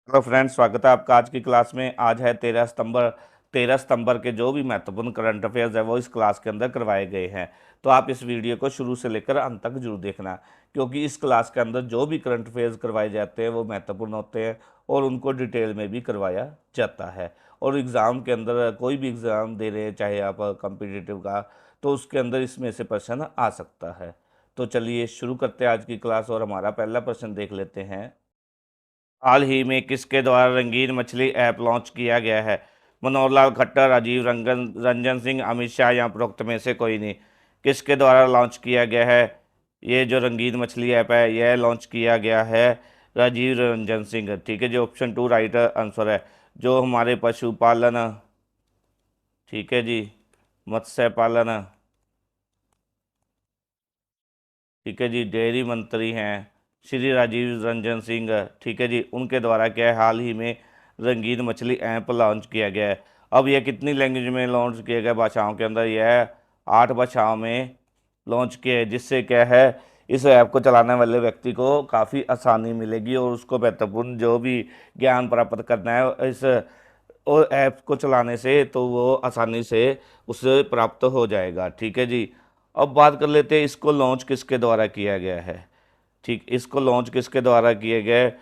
Hello friends, स्वागत है आपका आज की क्लास में। आज है 13 सितंबर। 13 सितंबर के जो भी महत्वपूर्ण करंट अफेयर्स है वो इस क्लास के अंदर करवाए गए हैं। तो आप इस वीडियो को शुरू से लेकर अंत तक जरूर देखना, क्योंकि इस क्लास के अंदर जो भी करंट अफेयर्स करवाए जाते हैं वो महत्वपूर्ण होते हैं और उनको डिटेल में भी करवाया जाता है। और एग्ज़ाम के अंदर कोई भी एग्ज़ाम दे रहे हैं, चाहे आप कम्पिटिटिव का, तो उसके अंदर इसमें से प्रश्न आ सकता है। तो चलिए शुरू करते हैं आज की क्लास और हमारा पहला प्रश्न देख लेते हैं। हाल ही में किसके द्वारा रंगीन मछली ऐप लॉन्च किया गया है? मनोहर लाल खट्टर, राजीव रंजन रंजन सिंह, अमित शाह या उपरोक्त में से कोई नहीं। किसके द्वारा लॉन्च किया गया है? ये जो रंगीन मछली ऐप है यह लॉन्च किया गया है राजीव रंजन सिंह। ठीक है जी, ऑप्शन 2 राइट आंसर है। जो हमारे पशुपालन, ठीक है जी, मत्स्य पालन, ठीक है जी, डेयरी मंत्री हैं श्री राजीव रंजन सिंह, ठीक है जी, उनके द्वारा क्या है, हाल ही में रंगीन मछली ऐप लॉन्च किया गया है। अब यह कितनी लैंग्वेज में लॉन्च किया गया? भाषाओं के अंदर यह 8 भाषाओं में लॉन्च किया है, जिससे क्या है, इस ऐप को चलाने वाले व्यक्ति को काफ़ी आसानी मिलेगी और उसको महत्वपूर्ण जो भी ज्ञान प्राप्त करना है इस और ऐप को चलाने से, तो वो आसानी से उसे प्राप्त हो जाएगा। ठीक है जी। अब बात कर लेते हैं इसको लॉन्च किसके द्वारा किया गया है। ठीक, इसको लॉन्च किसके द्वारा किया गया है?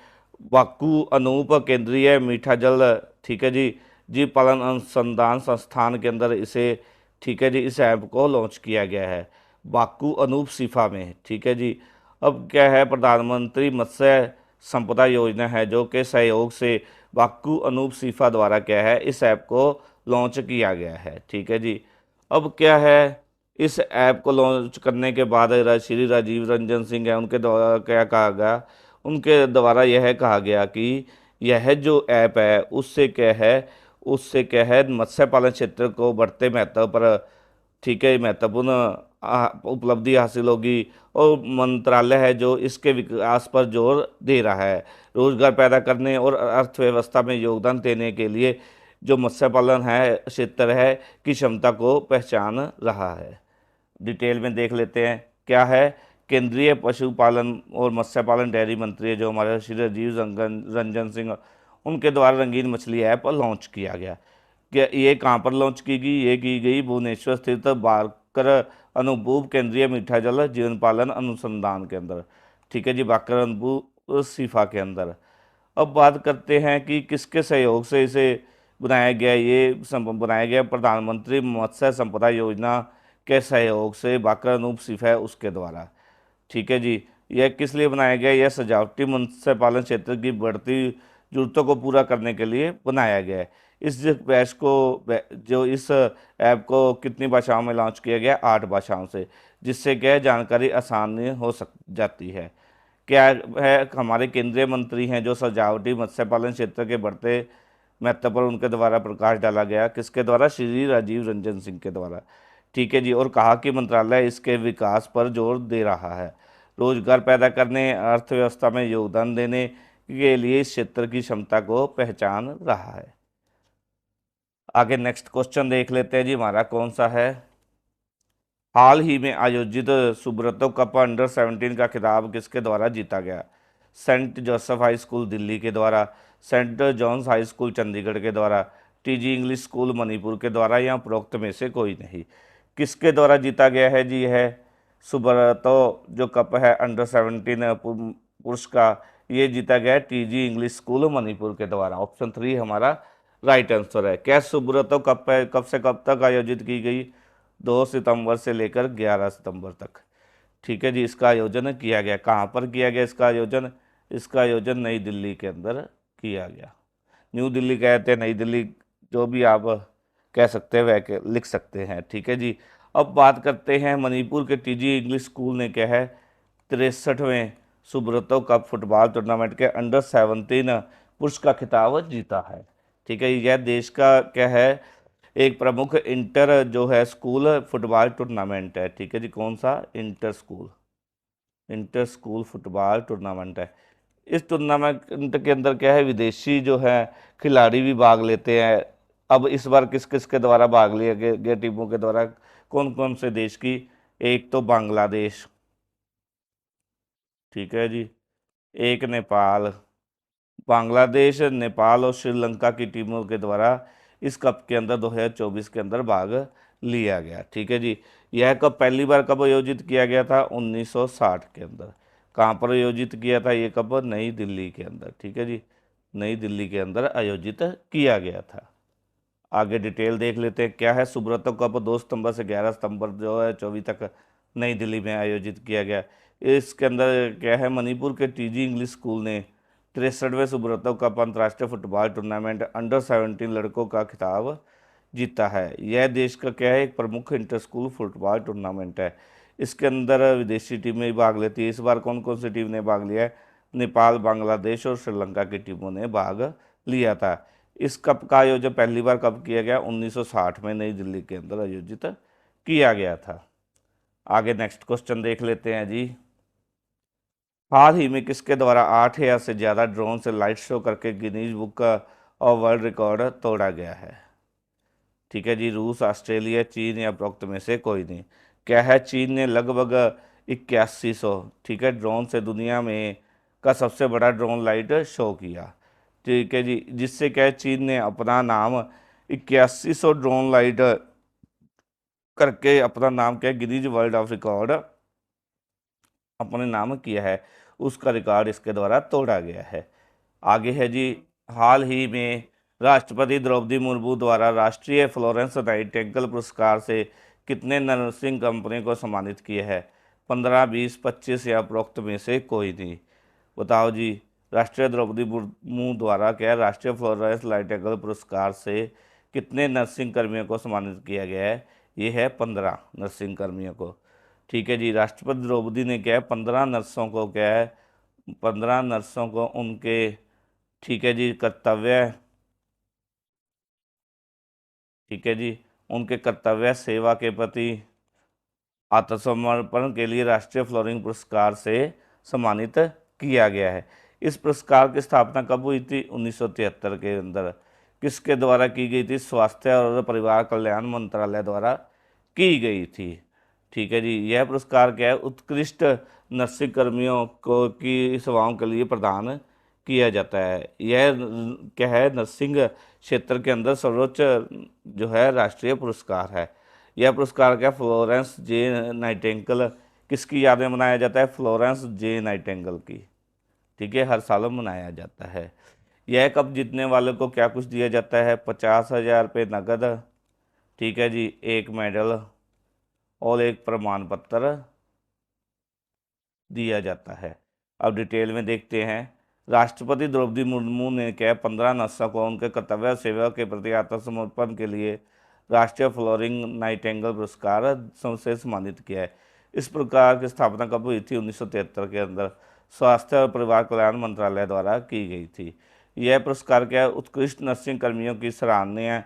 बाकू अनूप केंद्रीय मीठा जल, ठीक है जी, जीव पालन अनुसंधान संस्थान के अंदर इसे, ठीक है जी, इस ऐप को लॉन्च किया गया है बाकू अनूप सिफा में। ठीक है जी। अब क्या है, प्रधानमंत्री मत्स्य संपदा योजना है जो के सहयोग से बाकू अनूप सिफा द्वारा क्या है, इस ऐप को लॉन्च किया गया है। ठीक है जी। अब क्या है, इस ऐप को लॉन्च करने के बाद श्री राजीव रंजन सिंह है, उनके द्वारा क्या कहा गया, उनके द्वारा यह कहा गया कि यह जो ऐप है उससे क्या है मत्स्य पालन क्षेत्र को बढ़ते महत्व पर, ठीक है, महत्वपूर्ण उपलब्धि हासिल होगी। और मंत्रालय है जो इसके विकास पर जोर दे रहा है, रोजगार पैदा करने और अर्थव्यवस्था में योगदान देने के लिए जो मत्स्य पालन है क्षेत्र है की क्षमता को पहचान रहा है। डिटेल में देख लेते हैं क्या है। केंद्रीय पशुपालन और मत्स्य पालन डेयरी मंत्री जो हमारे श्री राजीव रंजन सिंह, उनके द्वारा रंगीन मछली ऐप लॉन्च किया गया। क्या ये कहाँ पर लॉन्च की गई? ये की गई भुवनेश्वर स्थित बाकर अनुभूव केंद्रीय मीठा जल जीवन पालन अनुसंधान के अंदर। ठीक है जी, बाकर अनुभूव सिफा के अंदर। अब बात करते हैं कि किसके सहयोग से इसे बनाया गया। बनाया गया प्रधानमंत्री मत्स्य संपदा योजना के सहयोग से बाकर अनूप सिफा है उसके द्वारा। ठीक है जी। यह किस लिए बनाया गया? यह सजावटी मत्स्य पालन क्षेत्र की बढ़ती जरूरतों को पूरा करने के लिए बनाया गया है। इस बैच को जो इस ऐप को कितनी भाषाओं में लॉन्च किया गया? 8 भाषाओं से, जिससे क्या है, जानकारी आसानी हो सक जाती है। क्या है, हमारे केंद्रीय मंत्री हैं जो सजावटी मत्स्य पालन क्षेत्र के बढ़ते महत्व पर उनके द्वारा प्रकाश डाला गया। किसके द्वारा? श्री राजीव रंजन सिंह के द्वारा। ठीक है जी। और कहा कि मंत्रालय इसके विकास पर जोर दे रहा है, रोजगार पैदा करने, अर्थव्यवस्था में योगदान देने के लिए इस क्षेत्र की क्षमता को पहचान रहा है। आगे नेक्स्ट क्वेश्चन देख लेते हैं जी, हमारा कौन सा है। हाल ही में आयोजित सुब्रतो कप अंडर 17 का खिताब किसके द्वारा जीता गया? Saint Joseph high school Delhi के द्वारा, Saint John's high school Chandigarh के द्वारा, टीजी इंग्लिश स्कूल मणिपुर के द्वारा या उपरोक्त में से कोई नहीं। किसके द्वारा जीता गया है जी? यह सुब्रतो जो कप है अंडर 17 पुरुष का, ये जीता गया है टीजी इंग्लिश स्कूल मणिपुर के द्वारा। ऑप्शन 3 हमारा राइट आंसर है। क्या सुब्रतो कप है, कब से कब तक आयोजित की गई? 2 सितंबर से लेकर 11 सितंबर तक। ठीक है जी। इसका आयोजन किया गया, कहाँ पर किया गया इसका आयोजन? इसका आयोजन नई दिल्ली के अंदर किया गया। न्यू दिल्ली कहते हैं, नई दिल्ली, जो भी आप कह सकते हैं वह लिख सकते हैं। ठीक है जी। अब बात करते हैं मणिपुर के टीजी इंग्लिश स्कूल ने क्या है 63वें सुब्रतो कप फुटबॉल टूर्नामेंट के अंडर 17 पुरुष का खिताब जीता है। ठीक है, यह देश का क्या है, एक प्रमुख इंटर जो है स्कूल फुटबॉल टूर्नामेंट है। ठीक है जी। कौन सा? इंटर स्कूल फुटबॉल टूर्नामेंट है। इस टूर्नामेंट के अंदर क्या है, विदेशी जो है खिलाड़ी भी भाग लेते हैं। अब इस बार किस किस के द्वारा भाग लिया गया टीमों के द्वारा? कौन कौन से देश की? एक तो बांग्लादेश, ठीक है जी, एक नेपाल, बांग्लादेश, नेपाल और श्रीलंका की टीमों के द्वारा इस कप के अंदर 2024 के अंदर भाग लिया गया। ठीक है जी। यह कप पहली बार कब आयोजित किया गया था? 1960 के अंदर। कहाँ पर आयोजित किया था ये कप? नई दिल्ली के अंदर। ठीक है जी, नई दिल्ली के अंदर आयोजित किया गया था। आगे डिटेल देख लेते हैं क्या है। सुब्रतो कप 2 सितंबर से 11 सितंबर जो है 24 तक नई दिल्ली में आयोजित किया गया। इसके अंदर क्या है, मणिपुर के टीजी इंग्लिश स्कूल ने 63वें सुब्रतो कप अंतर्राष्ट्रीय फुटबॉल टूर्नामेंट अंडर 17 लड़कों का खिताब जीता है। यह देश का क्या है, एक प्रमुख इंटर स्कूल फुटबॉल टूर्नामेंट है। इसके अंदर विदेशी टीमें भी भाग लेती है। इस बार कौन कौन सी टीम ने भाग लिया है? नेपाल, बांग्लादेश और श्रीलंका की टीमों ने भाग लिया था। इस कप का आयोजन पहली बार कब किया गया? 1960 में नई दिल्ली के अंदर आयोजित किया गया था। आगे नेक्स्ट क्वेश्चन देख लेते हैं जी। हाल ही में किसके द्वारा 8,000 से ज़्यादा ड्रोन से लाइट शो करके Guinness book of world record तोड़ा गया है? ठीक है जी, रूस, ऑस्ट्रेलिया, चीन या उपरोक्त में से कोई नहीं। क्या है, चीन ने लगभग 8100, ठीक है, ड्रोन से दुनिया में का सबसे बड़ा ड्रोन लाइट शो किया। ठीक है जी, जिससे क्या है, चीन ने अपना नाम 8100 ड्रोन लाइट करके अपना नाम क्या है, गिनीज वर्ल्ड ऑफ रिकॉर्ड अपने नाम किया है। उसका रिकॉर्ड इसके द्वारा तोड़ा गया है। आगे है जी, हाल ही में राष्ट्रपति द्रौपदी मुर्मू द्वारा राष्ट्रीय फ्लोरेंस नाइटिंगेल पुरस्कार से कितने नर्सिंग कंपनी को सम्मानित किया है? 15, 20, 25 या उपरोक्त में से कोई नहीं। बताओ जी। राष्ट्रीय द्रौपदी मुर्मू द्वारा क्या है, राष्ट्रीय फ्लोरेंस नाइटिंगेल पुरस्कार से कितने नर्सिंग कर्मियों को सम्मानित किया गया है? ये है 15 नर्सिंग कर्मियों को। ठीक है जी, राष्ट्रपति द्रौपदी ने क्या है, 15 नर्सों को क्या है, 15 नर्सों को उनके, ठीक है जी, कर्तव्य, ठीक है जी, उनके कर्तव्य सेवा के प्रति आत्मसमर्पण के लिए राष्ट्रीय फ्लोरिंग पुरस्कार से सम्मानित किया गया है। इस पुरस्कार की स्थापना कब हुई थी? 1973 के अंदर। किसके द्वारा की गई थी? स्वास्थ्य और परिवार कल्याण मंत्रालय द्वारा की गई थी। ठीक है जी, यह पुरस्कार क्या है, उत्कृष्ट नर्सिंग कर्मियों को की सेवाओं के लिए प्रदान किया जाता है। यह क्या है, नर्सिंग क्षेत्र के अंदर सर्वोच्च जो है राष्ट्रीय पुरस्कार है। यह पुरस्कार क्या, फ्लोरेंस जे नाइटिंगेल किसकी याद में मनाया जाता है? फ्लोरेंस जे नाइटिंगेल की। ठीक है, हर साल मनाया जाता है। यह कप जीतने वाले को क्या कुछ दिया जाता है? 50,000 रुपये नकद, ठीक है जी, एक मेडल और एक प्रमाण पत्र दिया जाता है। अब डिटेल में देखते हैं। राष्ट्रपति द्रौपदी मुर्मू ने क्या 15 नर्सों को उनके कर्तव्य सेवा के प्रति आत्मसमर्पण के लिए राष्ट्रीय फ्लोरिंग नाइटिंगेल पुरस्कार से सम्मानित किया है। इस प्रकार की स्थापना कब हुई थी? 1973 के अंदर स्वास्थ्य और परिवार कल्याण मंत्रालय द्वारा की गई थी। यह पुरस्कार क्या है, उत्कृष्ट नर्सिंग कर्मियों की सराहनीय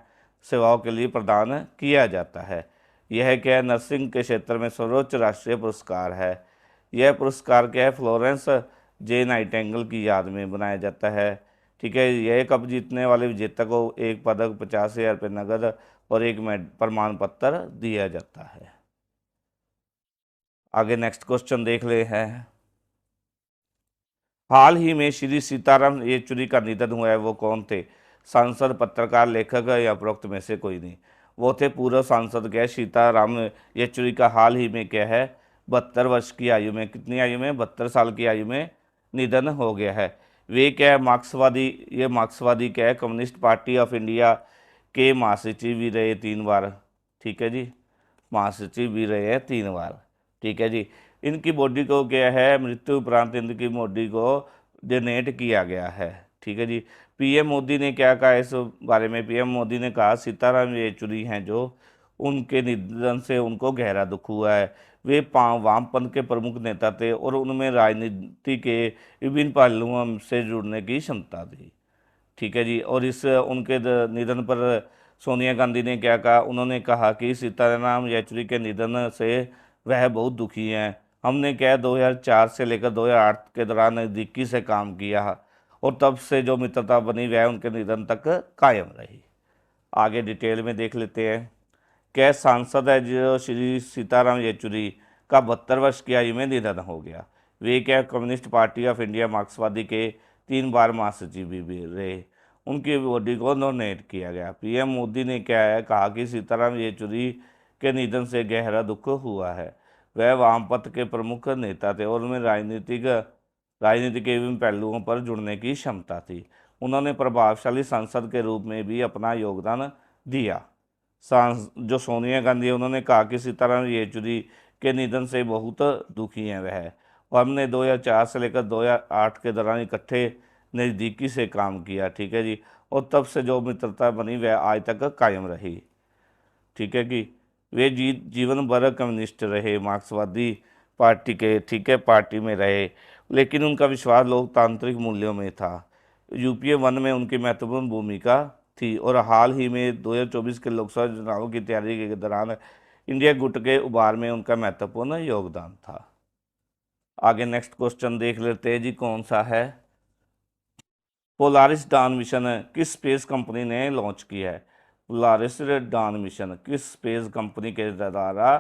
सेवाओं के लिए प्रदान किया जाता है। यह क्या है, नर्सिंग के क्षेत्र में सर्वोच्च राष्ट्रीय पुरस्कार है। यह पुरस्कार क्या है, फ्लोरेंस जे नाइटिंगेल की याद में बनाया जाता है। ठीक है, यह कप जीतने वाले विजेता को एक पदक, 50,000 रुपये नगद और एक प्रमाण पत्र दिया जाता है। आगे नेक्स्ट क्वेश्चन देख ले हैं। हाल ही में श्री सीताराम येचुरी का निधन हुआ है, वो कौन थे? सांसद, पत्रकार, लेखक या उपरोक्त में से कोई नहीं। वो थे पूर्व सांसद क्या, सीताराम येचुरी का हाल ही में क्या है, 72 वर्ष की आयु में, कितनी आयु में, 72 साल की आयु में निधन हो गया है। वे क्या है, मार्क्सवादी, ये मार्क्सवादी क्या है, कम्युनिस्ट पार्टी ऑफ इंडिया के महासचिव भी रहे 3 बार। ठीक है जी, महासचिव भी रहे हैं 3 बार। ठीक है जी, इनकी बॉडी को क्या है, मृत्यु उपरांत इनकी बॉडी को डोनेट किया गया है। ठीक है जी, पीएम मोदी ने क्या कहा इस बारे में? पीएम मोदी ने कहा, सीताराम येचुरी हैं जो, उनके निधन से उनको गहरा दुख हुआ है। वे वामपंथ के प्रमुख नेता थे और उनमें राजनीति के विभिन्न पहलुओं से जुड़ने की क्षमता थी। ठीक है जी, और इस उनके निधन पर सोनिया गांधी ने क्या कहा? उन्होंने कहा कि सीताराम येचुरी के निधन से वह बहुत दुखी हैं। हमने क्या 2004 से लेकर 2008 के दौरान नज़दीकी से काम किया और तब से जो मित्रता बनी वह उनके निधन तक कायम रही। आगे डिटेल में देख लेते हैं। क्या सांसद है जो श्री सीताराम येचुरी का 72 वर्ष की आयु में निधन हो गया? वे क्या कम्युनिस्ट पार्टी ऑफ इंडिया मार्क्सवादी के 3 बार महासचिव भी रहे। उनकी बॉडी को डोनेट किया गया। पीएम मोदी ने क्या है कहा कि सीताराम येचुरी के निधन से गहरा दुख हुआ है। वह वामपंथ के प्रमुख नेता थे और उनमें राजनीतिक एवं पहलुओं पर जुड़ने की क्षमता थी। उन्होंने प्रभावशाली सांसद के रूप में भी अपना योगदान दिया। जो सोनिया गांधी है, उन्होंने कहा कि सीताराम येचुरी के निधन से बहुत दुखी हैं वह, और हमने 2004 से लेकर 2008 के दौरान इकट्ठे नज़दीकी से काम किया। ठीक है जी, और तब से जो मित्रता बनी वह आज तक कायम रही। ठीक है कि वे जीवन भर कम्युनिस्ट रहे, मार्क्सवादी पार्टी के, ठीक है, पार्टी में रहे, लेकिन उनका विश्वास लोकतांत्रिक मूल्यों में था। यूपीए 1 में उनकी महत्वपूर्ण भूमिका थी और हाल ही में 2024 के लोकसभा चुनावों की तैयारी के दौरान इंडिया गुट के उभार में उनका महत्वपूर्ण योगदान था। आगे नेक्स्ट क्वेश्चन देख लेते हैं जी, कौन सा है। पोलारिस डान मिशन किस स्पेस कंपनी ने लॉन्च किया है? पोलारिस डान मिशन किस स्पेस कंपनी के द्वारा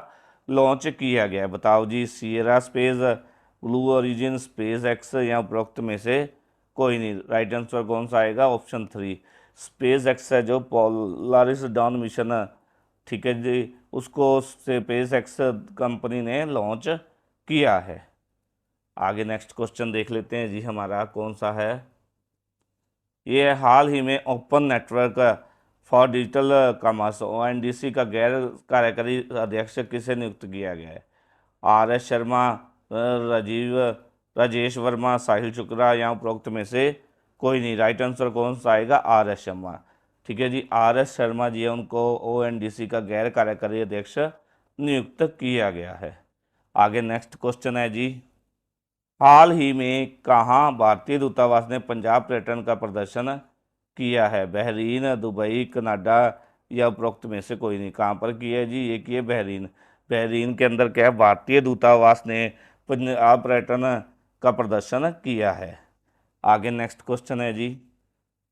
लॉन्च किया गया है? बताओ जी। Sierra Space, Blue Origin, SpaceX या उपरोक्त में से कोई नहीं। राइट आंसर कौन सा आएगा? ऑप्शन 3 स्पेस एक्स है जो पोलारिस डान मिशन, ठीक है जी, उसको स्पेस एक्स कंपनी ने लॉन्च किया है। आगे नेक्स्ट क्वेश्चन देख लेते हैं जी, हमारा कौन सा है। ये हाल ही में open network for digital commerce ONDC का गैर कार्यकारी अध्यक्ष किसे नियुक्त किया गया है? RS शर्मा, राजेश वर्मा, साहिल शुक्ला या उपरोक्त में से कोई नहीं। राइट आंसर कौन सा आएगा? RS शर्मा। ठीक है जी, RS शर्मा जी है, उनको ONDC का गैर कार्यकारी अध्यक्ष नियुक्त किया गया है। आगे नेक्स्ट क्वेश्चन है जी, हाल ही में कहाँ भारतीय दूतावास ने पंजाब पर्यटन का प्रदर्शन किया है? बहरीन, दुबई, कनाडा या उपरोक्त में से कोई नहीं। कहाँ पर किया है जी? ये किए बहरीन। बहरीन के अंदर क्या है, भारतीय दूतावास ने पंजाब पर्यटन का प्रदर्शन किया है। आगे नेक्स्ट क्वेश्चन है जी,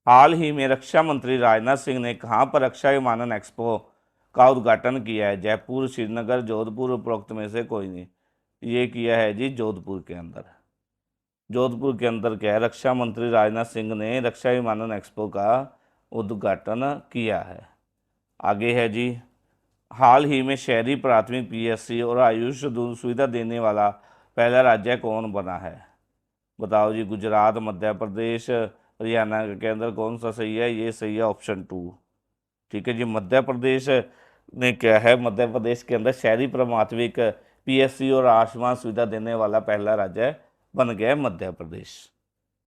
हाल ही में रक्षा मंत्री राजनाथ सिंह ने कहाँ पर रक्षा विमानन एक्सपो का उद्घाटन किया है? जयपुर, श्रीनगर, जोधपुर, उपरोक्त में से कोई नहीं। ये किया है जी जोधपुर के अंदर। जोधपुर के अंदर क्या है, रक्षा मंत्री राजनाथ सिंह ने रक्षा विमानन एक्सपो का उद्घाटन किया है। आगे है जी, हाल ही में शहरी प्राथमिक PSC और आयुष दूध सुविधा देने वाला पहला राज्य कौन बना है? बताओ जी। गुजरात, मध्य प्रदेश, हरियाणा के अंदर कौन सा सही है? ये सही है ऑप्शन 2। ठीक है जी, मध्य प्रदेश ने क्या है, मध्य प्रदेश के अंदर शहरी प्राथमिक PSC और आयुष्मान सुविधा देने वाला पहला राज्य बन गया है मध्य प्रदेश।